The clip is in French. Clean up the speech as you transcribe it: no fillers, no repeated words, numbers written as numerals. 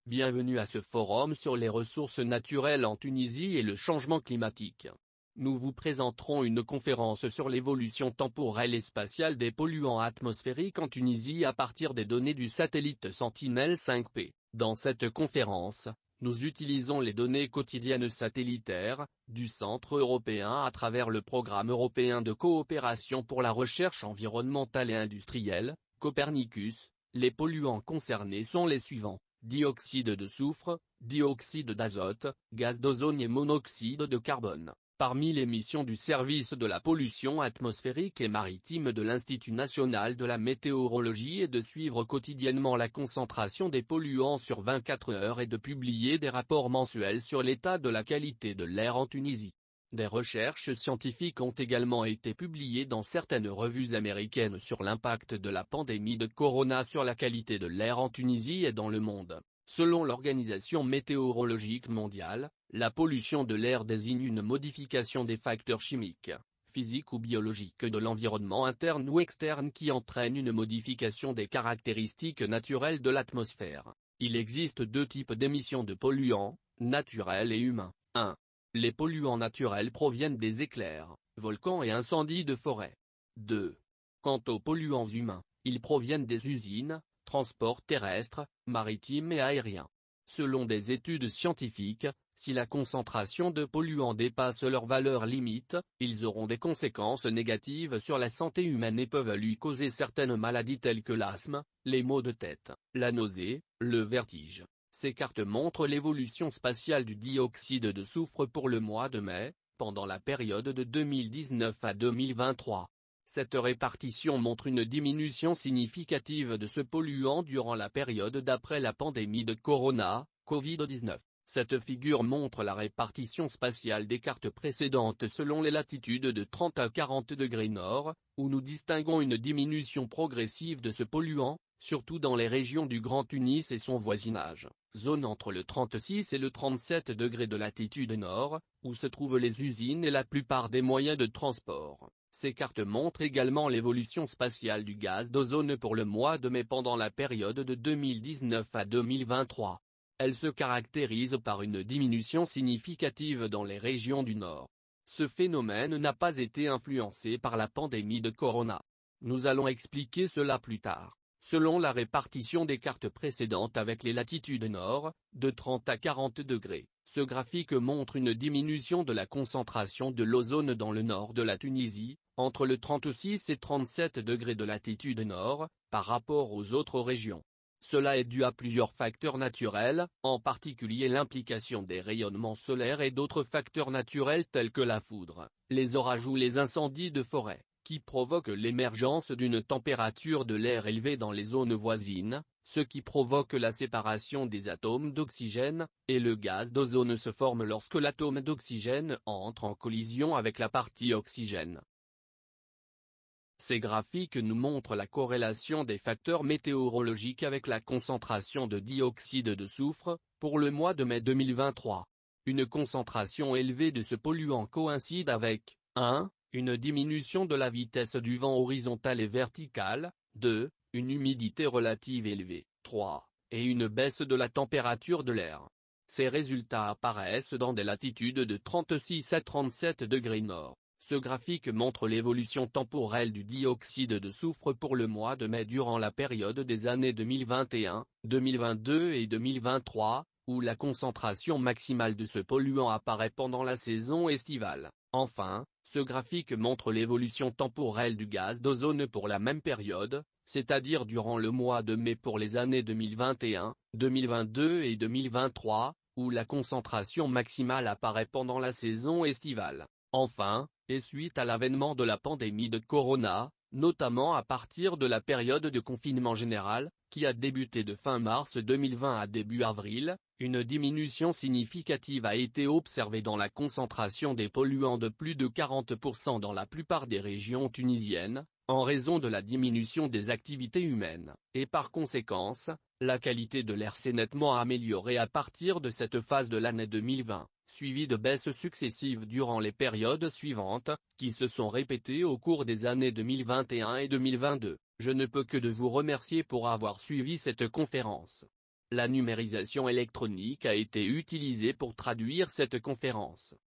Bienvenue à ce forum sur les ressources naturelles en Tunisie et le changement climatique. Nous vous présenterons une conférence sur l'évolution temporelle et spatiale des polluants atmosphériques en Tunisie à partir des données du satellite Sentinel-5P. Dans cette conférence, nous utilisons les données quotidiennes satellitaires du Centre européen à travers le Programme européen de coopération pour la recherche environnementale et industrielle, Copernicus. Les polluants concernés sont les suivants: dioxyde de soufre, dioxyde d'azote, gaz d'ozone et monoxyde de carbone. Parmi les missions du service de la pollution atmosphérique et maritime de l'Institut national de la météorologie est de suivre quotidiennement la concentration des polluants sur 24 heures et de publier des rapports mensuels sur l'état de la qualité de l'air en Tunisie. Des recherches scientifiques ont également été publiées dans certaines revues américaines sur l'impact de la pandémie de corona sur la qualité de l'air en Tunisie et dans le monde. Selon l'Organisation météorologique mondiale, la pollution de l'air désigne une modification des facteurs chimiques, physiques ou biologiques de l'environnement interne ou externe qui entraîne une modification des caractéristiques naturelles de l'atmosphère. Il existe deux types d'émissions de polluants, naturels et humains. 1. Les polluants naturels proviennent des éclairs, volcans et incendies de forêt. 2. Quant aux polluants humains, ils proviennent des usines, transports terrestres, maritimes et aériens. Selon des études scientifiques, si la concentration de polluants dépasse leur valeur limite, ils auront des conséquences négatives sur la santé humaine et peuvent lui causer certaines maladies telles que l'asthme, les maux de tête, la nausée, le vertige. Ces cartes montrent l'évolution spatiale du dioxyde de soufre pour le mois de mai, pendant la période de 2019 à 2023. Cette répartition montre une diminution significative de ce polluant durant la période d'après la pandémie de corona, Covid-19. Cette figure montre la répartition spatiale des cartes précédentes selon les latitudes de 30 à 40 degrés nord, où nous distinguons une diminution progressive de ce polluant, surtout dans les régions du Grand Tunis et son voisinage, zone entre le 36 et le 37 degrés de latitude nord, où se trouvent les usines et la plupart des moyens de transport. Ces cartes montrent également l'évolution spatiale du gaz d'ozone pour le mois de mai pendant la période de 2019 à 2023. Elle se caractérise par une diminution significative dans les régions du nord. Ce phénomène n'a pas été influencé par la pandémie de corona. Nous allons expliquer cela plus tard. Selon la répartition des cartes précédentes avec les latitudes nord, de 30 à 40 degrés, ce graphique montre une diminution de la concentration de l'ozone dans le nord de la Tunisie, entre le 36 et 37 degrés de latitude nord, par rapport aux autres régions. Cela est dû à plusieurs facteurs naturels, en particulier l'implication des rayonnements solaires et d'autres facteurs naturels tels que la foudre, les orages ou les incendies de forêt, qui provoquent l'émergence d'une température de l'air élevée dans les zones voisines, ce qui provoque la séparation des atomes d'oxygène, et le gaz d'ozone se forme lorsque l'atome d'oxygène entre en collision avec la partie oxygène. Ces graphiques nous montrent la corrélation des facteurs météorologiques avec la concentration de dioxyde de soufre, pour le mois de mai 2023. Une concentration élevée de ce polluant coïncide avec 1. Une diminution de la vitesse du vent horizontal et vertical, 2. Une humidité relative élevée, 3. Et une baisse de la température de l'air. Ces résultats apparaissent dans des latitudes de 36 à 37 degrés nord. Ce graphique montre l'évolution temporelle du dioxyde de soufre pour le mois de mai durant la période des années 2021, 2022 et 2023, où la concentration maximale de ce polluant apparaît pendant la saison estivale. Enfin, ce graphique montre l'évolution temporelle du gaz d'ozone pour la même période, c'est-à-dire durant le mois de mai pour les années 2021, 2022 et 2023, où la concentration maximale apparaît pendant la saison estivale. Enfin, et suite à l'avènement de la pandémie de corona, notamment à partir de la période de confinement général, qui a débuté de fin mars 2020 à début avril, une diminution significative a été observée dans la concentration des polluants de plus de 40% dans la plupart des régions tunisiennes, en raison de la diminution des activités humaines, et par conséquence, la qualité de l'air s'est nettement améliorée à partir de cette phase de l'année 2020. Suivi de baisses successives durant les périodes suivantes, qui se sont répétées au cours des années 2021 et 2022. Je ne peux que de vous remercier pour avoir suivi cette conférence. La numérisation électronique a été utilisée pour traduire cette conférence.